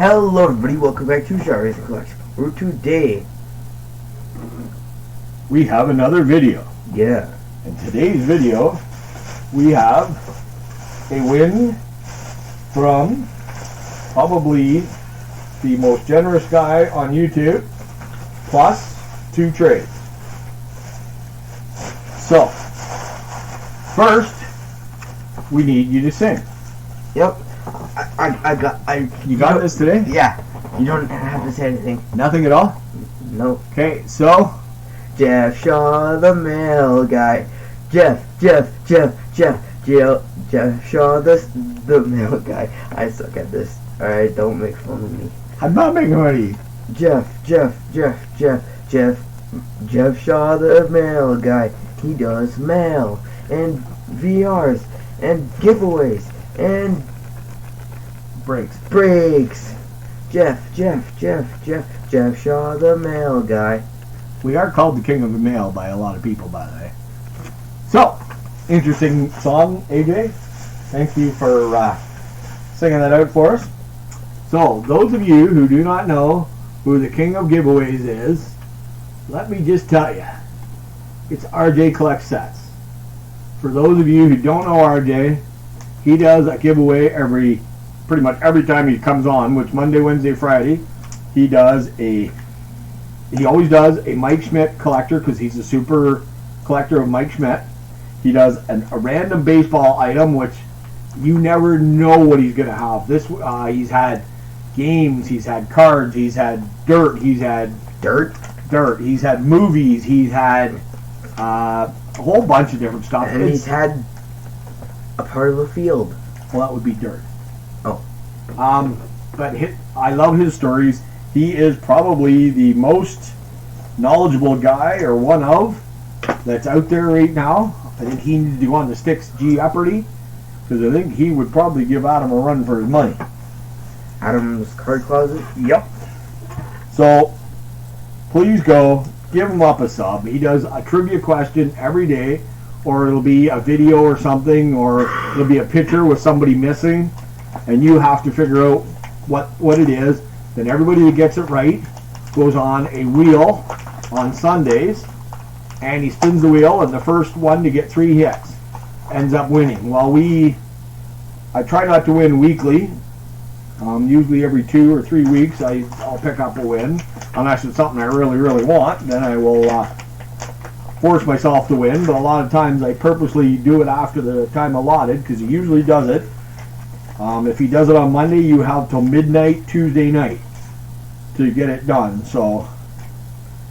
Hello everybody, welcome back to Tucha Racing Collection. For today, we have another video. yeah, In today's video, we have a win from probably the most generous guy on YouTube, plus 2 trades. So, first, we need you to sing. yep. You got this today? Yeah. You don't have to say anything. Nothing at all? No. Okay, so Jeff Shaw, the mail guy. Jeff Shaw, the mail guy. I suck at this. Alright, don't make fun of me. I'm not making money. Jeff Shaw, the mail guy. He does mail and VRs and giveaways and breaks. Jeff Shaw, the mail guy. We are called the king of the mail by a lot of people, by the way. So, interesting song, AJ. Thank you for singing that out for us. So, those of you who do not know who the king of giveaways is, let me just tell you, it's RJ Collects Sets. For those of you who don't know RJ, he does a giveaway pretty much every time he comes on, which Monday, Wednesday, Friday, he always does a Mike Schmidt collector because he's a super collector of Mike Schmidt. He does a random baseball item, which you never know what he's going to have. He's had games, he's had cards, he's had dirt, he's had movies, he's had a whole bunch of different stuff. And he's had a part of a field. Well, that would be dirt. Oh. But I love his stories. He is probably the most knowledgeable guy, or one of, that's out there right now. I think he needs to go on the Sticks Jeopardy, because I think he would probably give Adam a run for his money. Adam's card closet? Yep. So, please go, give him up a sub. He does a trivia question every day, or it'll be a video or something, or it'll be a picture with somebody missing, and you have to figure out what it is. Then everybody that gets it right goes on a wheel on Sundays, and he spins the wheel, and the first one to get 3 hits ends up winning. Well, I try not to win weekly. Usually every 2 or 3 weeks I'll pick up a win, unless it's something I really, really want. Then I will force myself to win, but a lot of times I purposely do it after the time allotted, because he usually does it. If he does it on Monday, you have till midnight Tuesday night to get it done. So,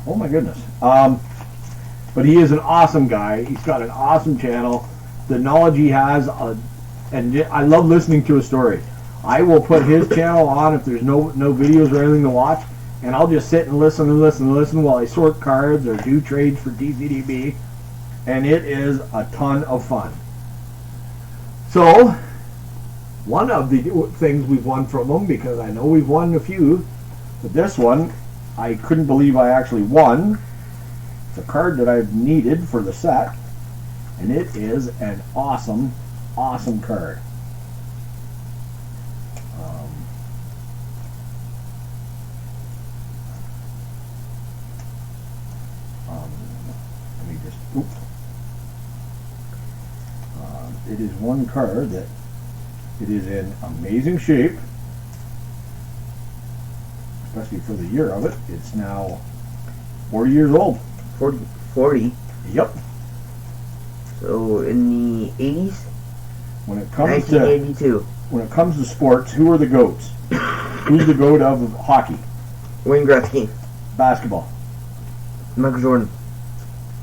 oh my goodness. But he is an awesome guy. He's got an awesome channel. The knowledge he has, and I love listening to his story. I will put his channel on if there's no videos or anything to watch, and I'll just sit and listen while I sort cards or do trades for DCDB, and it is a ton of fun. So, one of the things we've won from him, because I know we've won a few, but this one, I couldn't believe I actually won. It's a card that I've needed for the set, and it is an awesome, awesome card. Let me just, it is one card that it is in amazing shape, especially for the year of it. It's now 40 years old. 40? Yep. So in the 80s? When it comes 1982. When it comes to sports, who are the GOATs? Who's the GOAT of hockey? Wayne Gretzky. Basketball. Michael Jordan.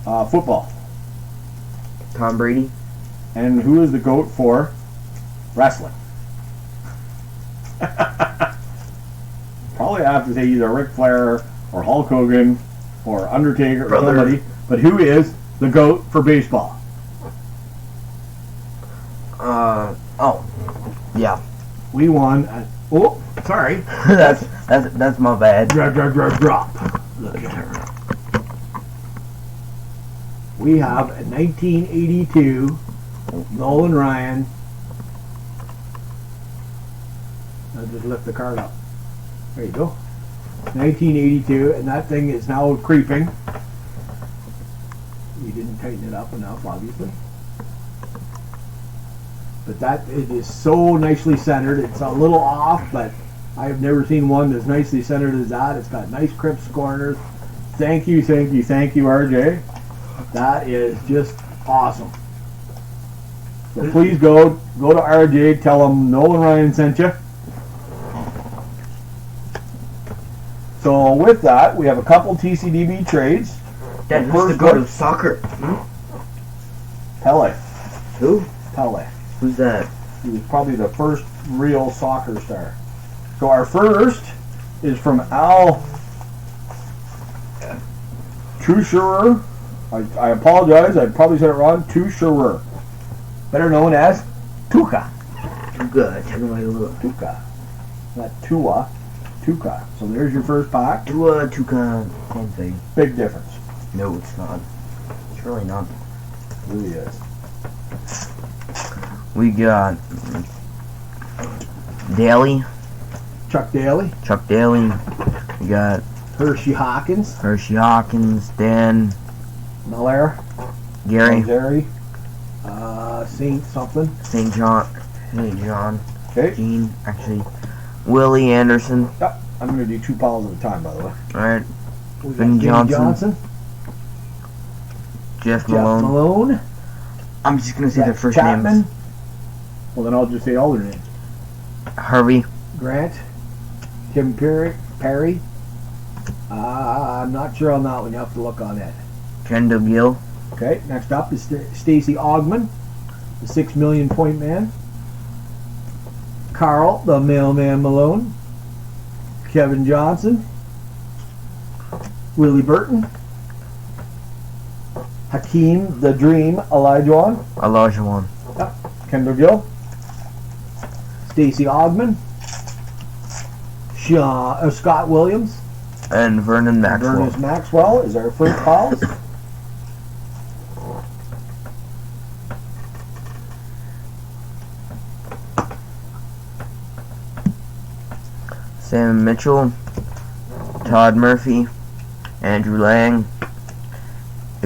Football. Tom Brady. And who is the GOAT for wrestling? Probably I have to say either Ric Flair or Hulk Hogan or Undertaker or somebody. But who is the GOAT for baseball? Yeah. We won. Oh, sorry. that's my bad. Drop. Look at her. We have a 1982 Nolan Ryan. I'll just lift the card up. There you go. 1982, and that thing is now creeping. You didn't tighten it up enough, obviously. But that, it is so nicely centered. It's a little off, but I have never seen one as nicely centered as that. It's got nice crisp corners. Thank you, thank you, thank you, RJ. That is just awesome. So please go to RJ, tell him Noel and Ryan sent you. So with that, we have a couple TCDB trades. Dad, who's the god of soccer? Pele. Who? Pele. Who's that? He was probably the first real soccer star. So our first is from Al Tucha. I apologize, I probably said it wrong. Tucha. Better known as Tucha. Tucha. Tell me how you look. Tucha. Not Tua. Tucha. So there's your first pack. Tucha. Same thing. Big difference. No, it's not. It's really not. It really is. We got Daly. Chuck Daly. Chuck Daly. We got Hershey Hawkins. Hershey Hawkins. Dan. Miller. Gary. Gary. Saint something. St. John. St. John. Okay. Gene. Actually. Willie Anderson. Yep. I'm going to do 2 piles at a time, by the way. Alright. We got Ben James Johnson. Jeff Malone. I'm just going to say their first Chapman. names. Well, then I'll just say all their names. Harvey. Grant. Tim Perry. I'm not sure on that one. You have to look on that. Kendall Gill. Okay. Next up is Stacey Ogman, the 6 million point man. Carl, the mailman Malone. Kevin Johnson. Willie Burton. Hakeem, the Dream, Elijah. Elijah. Yep. Kendall Gill. Stacey Ogman. Scott Williams. And Vernon Maxwell. Vernon Maxwell is our first pals. Sam Mitchell. Todd Murphy. Andrew Lang.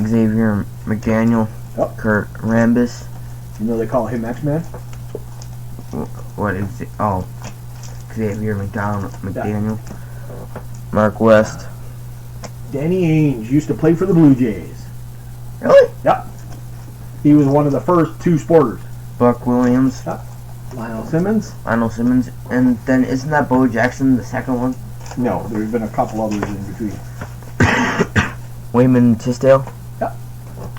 Xavier McDaniel. Yep. Kurt Rambis. You know they call him X-Man? What is it? Oh. Xavier McDaniel. Mark West. Danny Ainge used to play for the Blue Jays. Really? Yep. He was one of the first 2 sporters. Buck Williams. Yep. Lionel Simmons. Lionel Simmons. And then isn't that Bo Jackson, the second one? No, there's been a couple others in between. Wayman Tisdale. Yep.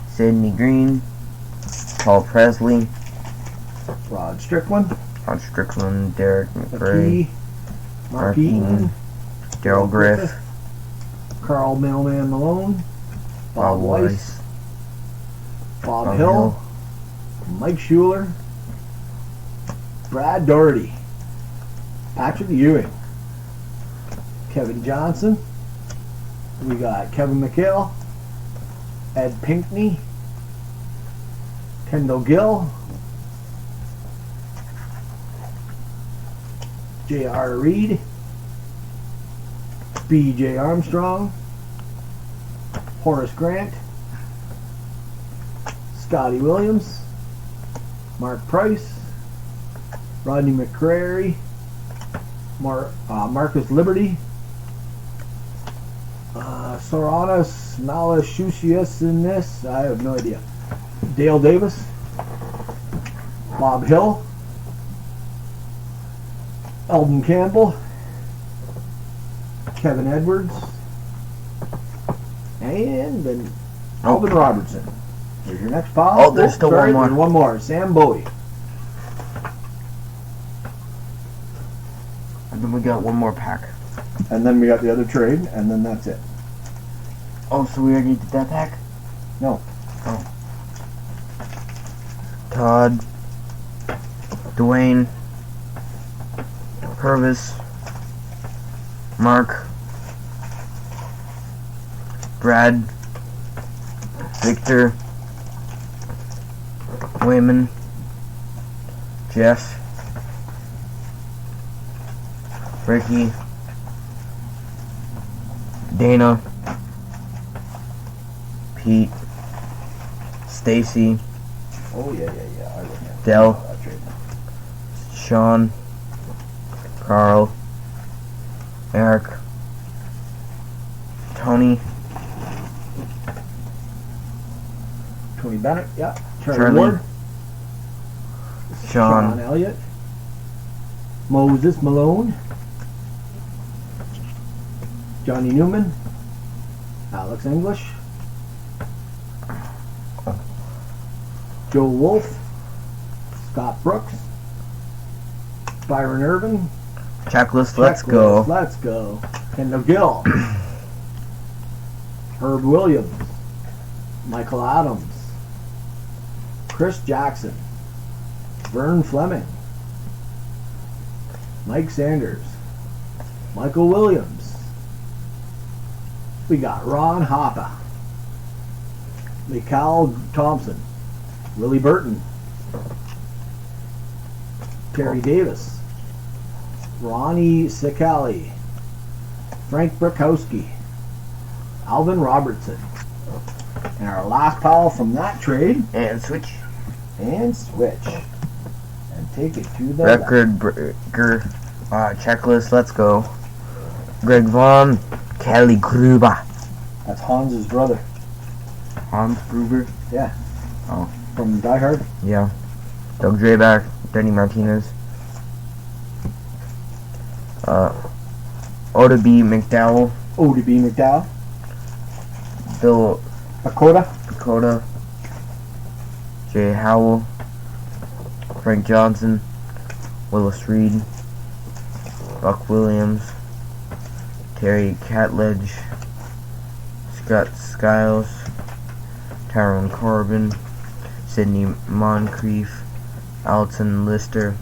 Sidney Green. Paul Presley. Rod Strickland. Rod Strickland. Derek McRae. Mark Eaton. Daryl Griff. Carl Mailman Malone. Bob Weiss. Bob Hill. Mike Schuler. Brad Doherty. Patrick Ewing. Kevin Johnson. We got Kevin McHale. Ed Pinkney. Kendall Gill. J.R. Reed. B.J. Armstrong. Horace Grant. Scotty Williams. Mark Price. Rodney McCrary. Marcus Liberty. Soranas Malashusius in this. I have no idea. Dale Davis. Bob Hill. Eldon Campbell. Kevin Edwards. And then Alvin Robertson. There's your next pile. Oh, there's still one more. There's one more. Sam Bowie. And then we got one more pack. And then we got the other trade, and then that's it. Oh, so we already did that pack? No. Oh. Todd. Dwayne. Purvis. Mark. Brad. Victor. Wayman. Jeff. Ricky. Dana, Pete, Stacy, Oh, yeah. I remember. Dell, That's right. Sean, Carl, Eric, Tony, Tony Bennett, yeah. Charlie, Ward. Sean, Elliott. Moses Malone. Johnny Newman. Alex English. Joe Wolf. Scott Brooks. Byron Irvin. Checklist, let's go. Let's go. Kendall Gill. Herb Williams. Michael Adams. Chris Jackson. Vern Fleming. Mike Sanders. Michael Williams. We got Ron Hoppe. Mikal Thompson. Willie Burton. Terry Davis. Ronnie Sicali. Frank Brokowski. Alvin Robertson. And our last pal from that trade. And switch. And switch. And take it to the Record breaker. Checklist, let's go. Greg Vaughn, Kelly Gruber. That's Hans's brother. Hans Gruber? Yeah. Oh. From Die Hard. Yeah. Doug Draback, Denny Martinez. Oda B. McDowell, O.D.B. McDowell. Bill Dakota. Jay Howell, Frank Johnson, Willis Reed, Buck Williams, Terry Catledge, Scott Skiles, Tyrone Corbin, Sidney Moncrief, Alton Lister,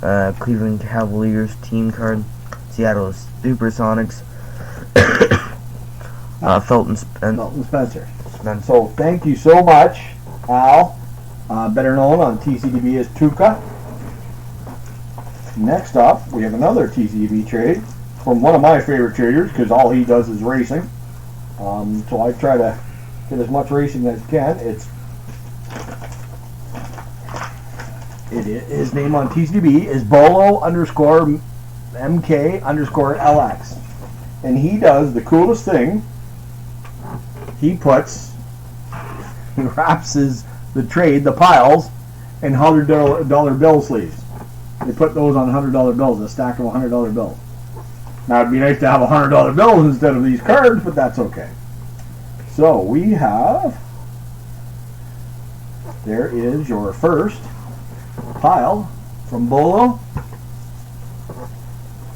Cleveland Cavaliers team card, Seattle Supersonics, Felton Spencer. So thank you so much, Al, better known on TCDB as Tucha. Next up, we have another TCDB trade from one of my favorite traders because all he does is racing. So I try to get as much racing as I can. His name on TCDB is Bolo_MK_LX. And he does the coolest thing. He wraps the piles in $100 bill sleeves. They put those on $100 bills, a stack of $100 bills. Now it'd be nice to have $100 bills instead of these cards, but that's okay. So we have, there is your first pile from Bolo,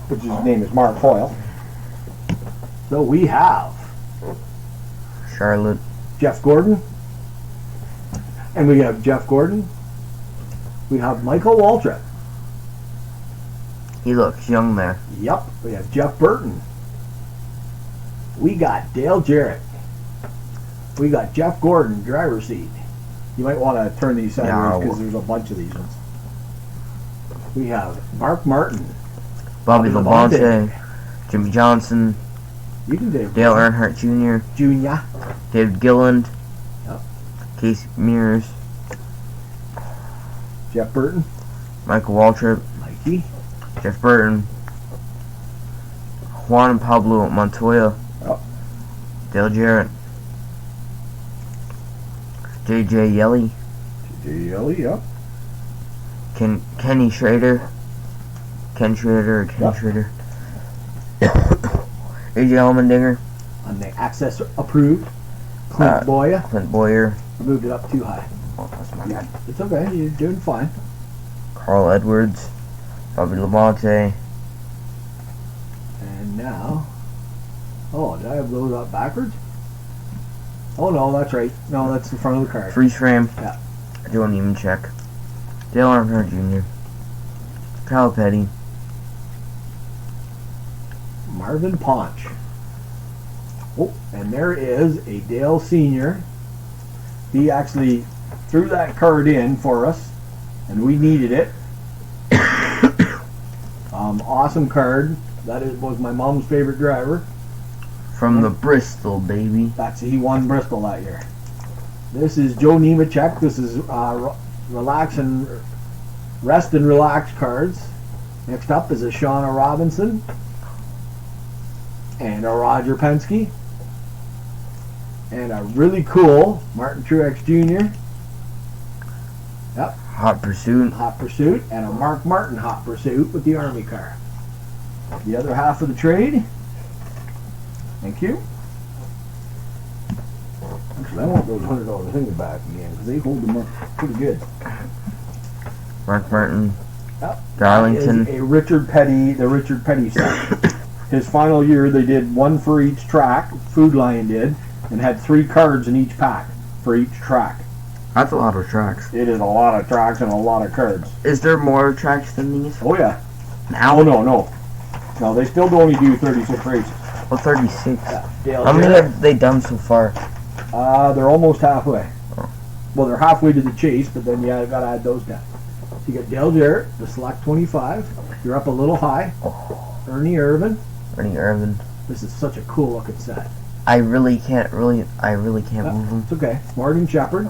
which his name is Mark Hoyle. So we have Charlotte, Jeff Gordon, and we have Jeff Gordon. We have Michael Waltrip. he looks young there. Yep, we have Jeff Burton. We got Dale Jarrett. We got Jeff Gordon, driver's seat. You might want to turn these sideways because there's a bunch of these ones. We have Mark Martin. Bobby Labonte, Jimmy Johnson, You can do Dale Earnhardt Jr., Junior. David Gilland, Yep. Casey Mears, Jeff Burton. Michael Waltrip, Mikey. Jeff Burton, Juan and Pablo Montoya, Yep. Dale Jarrett, JJ Yelly, Yelly, yep. Kenny Schrader, Ken Schrader, or Ken Yep. Schrader, AJ Allmendinger, On the access approved. Clint Boyer. Clint Boyer, I moved it up too high. oh, that's my bad, It's okay, you're doing fine. Carl Edwards, Bobby Labonte, And now, oh, did I have those up backwards? Oh no, that's right. No, that's the front of the card. freeze frame, Yeah. I don't even check, Dale Earnhardt Jr., Kyle Petty, Marvin Ponch. Oh, and there is a Dale Sr. He actually threw that card in for us, and we needed it. Awesome card. That was my mom's favorite driver. From the Bristol, baby. He won Bristol that year. This is Joe Nemechek. This is Rest and Relax cards. Next up is a Shauna Robinson and a Roger Penske and a really cool Martin Truex Jr. Yep. Hot Pursuit. Hot Pursuit and a Mark Martin Hot Pursuit with the Army car. The other half of the trade. Thank you. Actually, I want those $100 things back again because they hold them up pretty good. Mark Martin. Yep. Darlington. That is a Richard Petty, the Richard Petty set. His final year, they did one for each track. Food Lion did, and had 3 cards in each pack for each track. That's a lot of tracks. It is a lot of tracks and a lot of cards. Is there more tracks than these? Oh yeah. Now? Oh no, they still only do 36 races. Well, 36. Yeah. How many have they done so far? They're almost halfway. Oh. Well, they're halfway to the chase, but then you got to add those down. You got Dale Jarrett, the Select 25. You're up a little high. Ernie Irvan. This is such a cool looking set. I really can't move them. It's okay. Morgan Shepherd.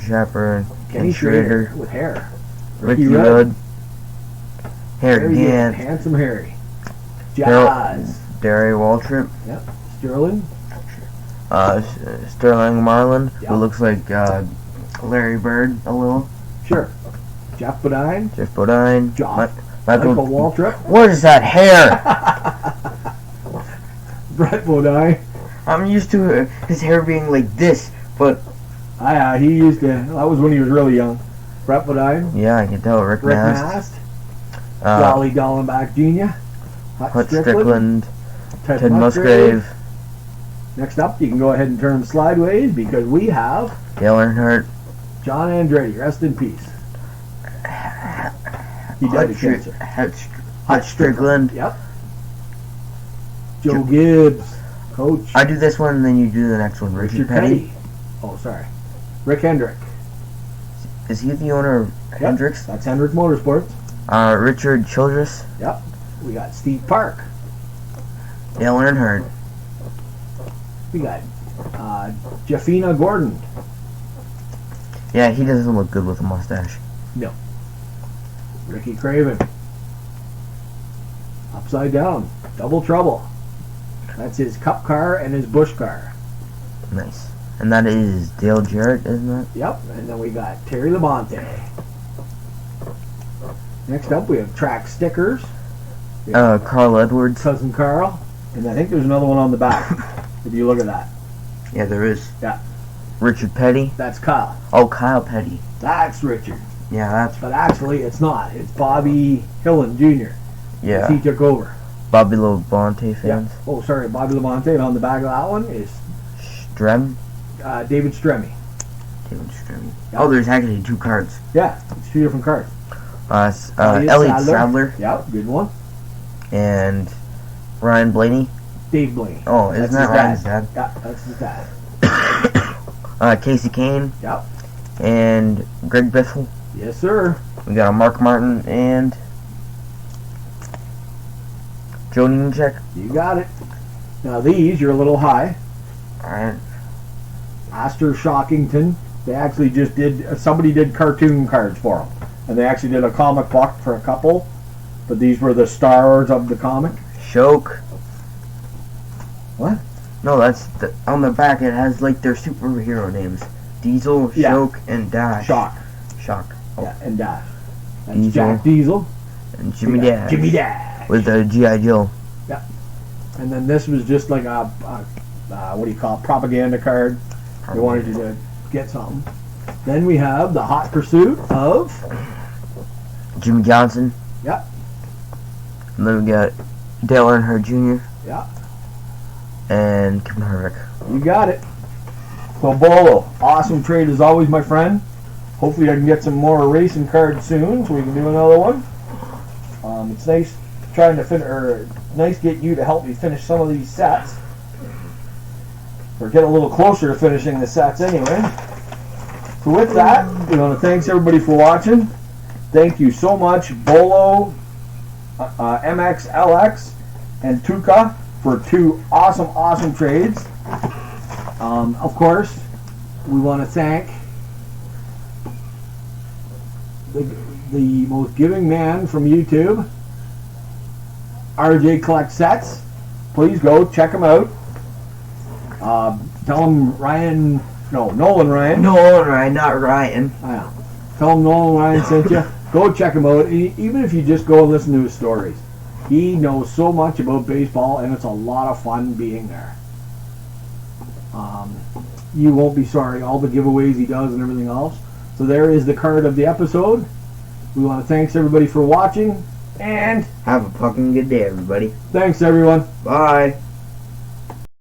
Shepard. Kenny Schrader with hair. Ricky Rudd. Harry Gant. Handsome Harry. Jazz. Derry Waltrip. Yep. Sterling. Sterling Marlin, Yep. who looks like Larry Bird a little. Sure. Jeff Bodine. Michael Waltrip. What is that hair? Brett Bodine. I'm used to his hair being like this, but He used to. That was when he was really young. Brett Bodine. yeah, I can tell. Rick Mast. Dolly Dallenbach Jr. Hut Strickland. Ted Ted Musgrave. Next up, you can go ahead and turn slideways because we have Dale Earnhardt. John Andretti. Rest in peace. He died of cancer. Hut Strickland. Yep. Joe Gibbs. Coach. I do this one and then you do the next one. Richard Petty. Oh, sorry. Rick Hendrick. Is he the owner of Hendricks? That's Hendrick Motorsports. Richard Childress. Yep. We got Steve Park. Dale Earnhardt. We got Jeffina Gordon. Yeah, he doesn't look good with a mustache. No. Ricky Craven. Upside Down. Double Trouble. That's his Cup car and his Busch car. Nice. And that is Dale Jarrett, isn't it? Yep. And then we got Terry Labonte. Next up, we have track stickers. Carl Edwards. Cousin Carl. And I think there's another one on the back. If you look at that. Yeah, there is. Yeah. Richard Petty. That's Kyle. Oh, Kyle Petty. That's Richard. Yeah, that's... But actually, it's not. It's Bobby Hillen Jr. Yeah. He took over. Bobby Labonte fans. Yeah. Oh, sorry, Bobby Labonte. And on the back of that one is... David Stremme. Yeah. Oh, there's actually 2 cards. Yeah, it's 2 different cards. Elliot Sadler. Yep, good one. And Ryan Blaney. Dave Blaney. Oh, isn't that Ryan's dad? Yeah, that's his dad. Casey Kane. Yep. And Greg Biffle. Yes, sir. We got a Mark Martin and Joe Nemechek. You got it. Now these, you're a little high. Alright. Astor Shockington. They actually just did, somebody did cartoon cards for them. And they actually did a comic book for a couple. But these were the stars of the comic. Shock. What? No, that's on the back. It has like their superhero names: Diesel, Shock, and Dash. Shock. Oh. Yeah, and Dash. That's Diesel. Jack Diesel. And Jimmy Dash. Jimmy Dash. With the G.I. Joe. Yeah. And then this was just like a what do you call it? Propaganda card. They wanted you to get something. Then we have the Hot Pursuit of Jimmy Johnson. Yep. And then we got Dale Earnhardt Jr. Yeah. And Kevin Harvick. You got it. So Bolo, awesome trade as always, my friend. Hopefully I can get some more racing cards soon so we can do another one. It's nice trying to nice get you to help me finish some of these sets. Or get a little closer to finishing the sets anyway. So with that, we want to thanks everybody for watching. Thank you so much, Bolo, MXLX, and Tucha for 2 awesome trades. Of course, we want to thank the most giving man from YouTube, RJ Collect Sets. Please go check him out. Tell him Nolan Ryan. Nolan Ryan, not Ryan. Yeah. Tell him Nolan Ryan sent you. Go check him out. Even if you just go and listen to his stories. He knows so much about baseball, and it's a lot of fun being there. You won't be sorry. All the giveaways he does and everything else. So there is the card of the episode. We want to thank everybody for watching, and have a fucking good day, everybody. Thanks, everyone. Bye.